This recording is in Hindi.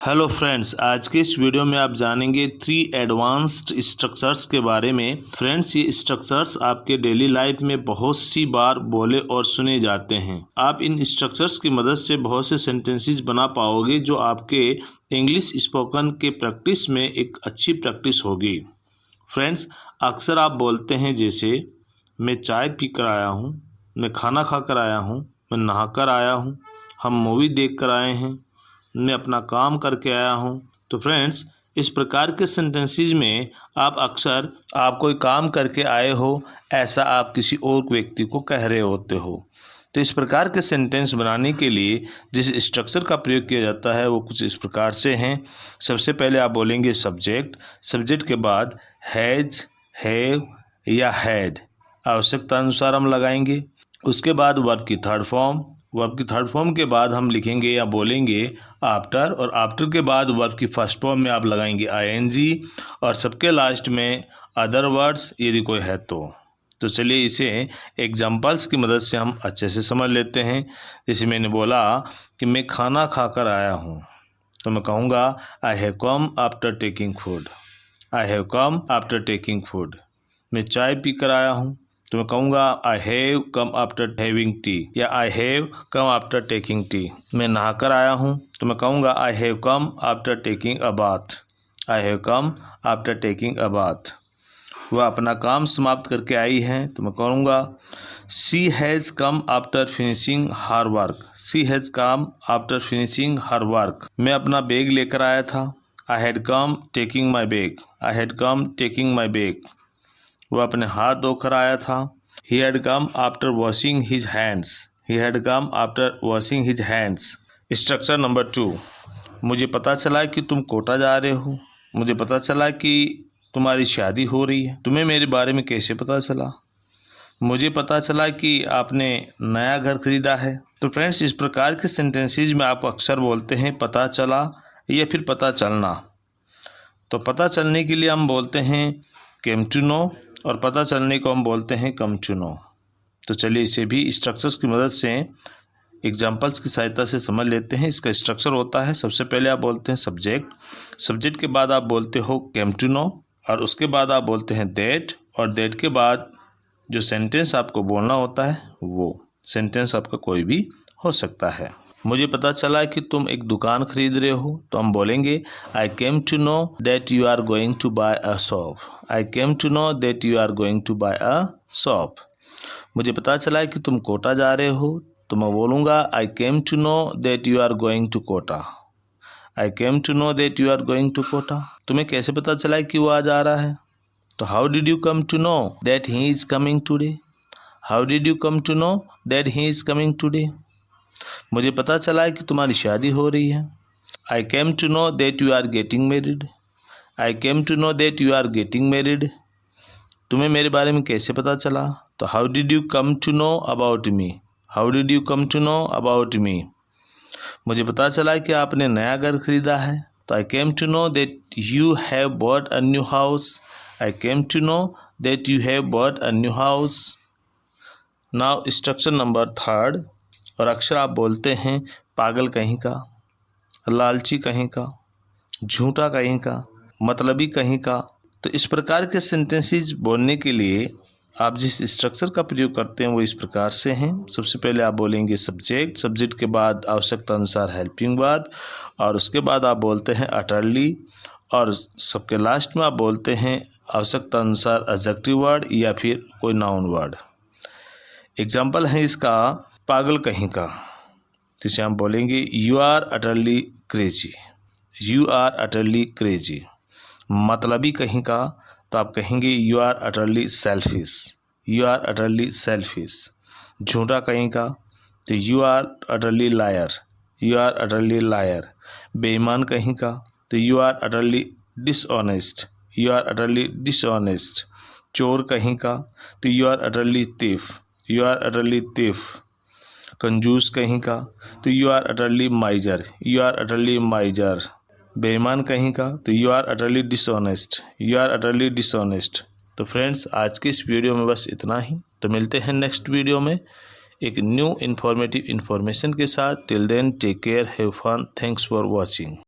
हेलो फ्रेंड्स, आज के इस वीडियो में आप जानेंगे 3 एडवांस्ड स्ट्रक्चर्स के बारे में। फ्रेंड्स, ये स्ट्रक्चर्स आपके डेली लाइफ में बहुत सी बार बोले और सुने जाते हैं। आप इन स्ट्रक्चर्स की मदद से बहुत से सेंटेंसेस बना पाओगे जो आपके इंग्लिश स्पोकन के प्रैक्टिस में एक अच्छी प्रैक्टिस होगी। फ्रेंड्स, अक्सर आप बोलते हैं जैसे मैं चाय पी कर आया हूँ, मैं खाना खा कर आया हूँ, मैं नहा कर आया हूँ, हम मूवी देख कर आए हैं, मैं अपना काम करके आया हूँ। तो फ्रेंड्स, इस प्रकार के सेंटेंसेस में आप अक्सर आप कोई काम करके आए हो ऐसा आप किसी और व्यक्ति को कह रहे होते हो। तो इस प्रकार के सेंटेंस बनाने के लिए जिस स्ट्रक्चर का प्रयोग किया जाता है वो कुछ इस प्रकार से हैं। सबसे पहले आप बोलेंगे सब्जेक्ट, सब्जेक्ट के बाद हैज, हैव या हैड आवश्यकता अनुसार हम लगाएंगे। उसके बाद वर्ब की थर्ड फॉर्म, वर्ब की थर्ड फॉर्म के बाद हम लिखेंगे या बोलेंगे आफ्टर, और आफ्टर के बाद वर्ब की फर्स्ट फॉर्म में आप लगाएंगे आईएनजी, और सबके लास्ट में अदर वर्ड्स यदि कोई है तो चलिए इसे एग्जांपल्स की मदद से हम अच्छे से समझ लेते हैं। जैसे मैंने बोला कि मैं खाना खाकर आया हूँ, तो मैं कहूँगा I have come after taking food, I have come after taking food. मैं चाय पी कर आया हूँ, तो मैं कहूँगा I have come after having tea, या I have come after taking tea. मैं नहा कर आया हूँ, तो मैं कहूँगा I have come after taking a bath, I have come after taking a bath. वह अपना काम समाप्त करके आई हैं, तो मैं कहूँगा she has come after finishing her work, she has come after finishing her work. मैं अपना बैग लेकर आया था, I had come taking my bag, I had come taking my bag. वह अपने हाथ धोकर आया था, he had come after washing his hands, he had come after washing his hands. Structure number 2, मुझे पता चला कि तुम कोटा जा रहे हो, मुझे पता चला कि तुम्हारी शादी हो रही है। तुम्हें मेरे बारे में कैसे पता चला? मुझे पता चला कि आपने नया घर खरीदा है। तो फ्रेंड्स, इस प्रकार के सेंटेंसेस में आप अक्सर बोलते हैं पता चला या फिर पता चलना। तो पता चलने के लिए हम बोलते हैं केम टू नो, और पता चलने को हम बोलते हैं कम टू नो। तो चलिए इसे भी स्ट्रक्चर्स की मदद से एग्जाम्पल्स की सहायता से समझ लेते हैं। इसका स्ट्रक्चर होता है, सबसे पहले आप बोलते हैं सब्जेक्ट, सब्जेक्ट के बाद आप बोलते हो केम टू नो, और उसके बाद आप बोलते हैं दैट, और दैट के बाद जो सेंटेंस आपको बोलना होता है वो सेंटेंस आपका कोई भी हो सकता है। मुझे पता चला कि तुम एक दुकान खरीद रहे हो, तो हम बोलेंगे I came to know that you are going to buy a shop, I came to know that you are going to buy a shop. मुझे पता चला कि तुम कोटा जा रहे हो, तो मैं बोलूँगा I came to know that you are going to Kota, I came to know that you are going to Kota. तुम्हें कैसे पता चला कि वो आज आ रहा है? तो how did you come to know that he is coming today, how did you come to know that he is coming today. मुझे पता चला कि तुम्हारी शादी हो रही है, I came to know that you are getting married, I came to know that you are getting married. तुम्हें मेरे बारे में कैसे पता चला? तो how did you come to know about me, how did you come to know about me. मुझे पता चला कि आपने नया घर खरीदा है, तो I came to know that you have bought a new house, I came to know that you have bought a new house. Now structure number 3, और अक्सर आप बोलते हैं पागल कहीं का, लालची कहीं का, झूठा कहीं का, मतलबी कहीं का। तो इस प्रकार के सेंटेंसेस बोलने के लिए आप जिस स्ट्रक्चर का प्रयोग करते हैं वो इस प्रकार से हैं। सबसे पहले आप बोलेंगे सब्जेक्ट, सब्जेक्ट के बाद आवश्यकता अनुसार हेल्पिंग वर्ब, और उसके बाद आप बोलते हैं अटरली, और सबके लास्ट में आप बोलते हैं आवश्यकता अनुसार एडजेक्टिव वर्ड या फिर कोई नाउन वर्ड। एग्जाम्पल है इसका पागल कहीं का, जिसे हम बोलेंगे you are utterly crazy, you are utterly crazy. मतलबी कहीं का, तो आप कहेंगे you are utterly selfish, you are utterly selfish. झूठा कहीं का, तो you are utterly liar, you are utterly liar. बेईमान कहीं का, तो you are utterly dishonest, you are utterly dishonest. चोर कहीं का, तो you are utterly thief, you are utterly thief. कंजूस कहीं का, तो you are utterly माइजर, you are utterly miser. बेईमान कहीं का, तो you are utterly dishonest, you are utterly dishonest. तो फ्रेंड्स, आज की इस वीडियो में बस इतना ही। तो मिलते हैं नेक्स्ट वीडियो में एक न्यू इन्फॉर्मेटिव इन्फॉर्मेशन के साथ। Till then take care, have fun, thanks for watching.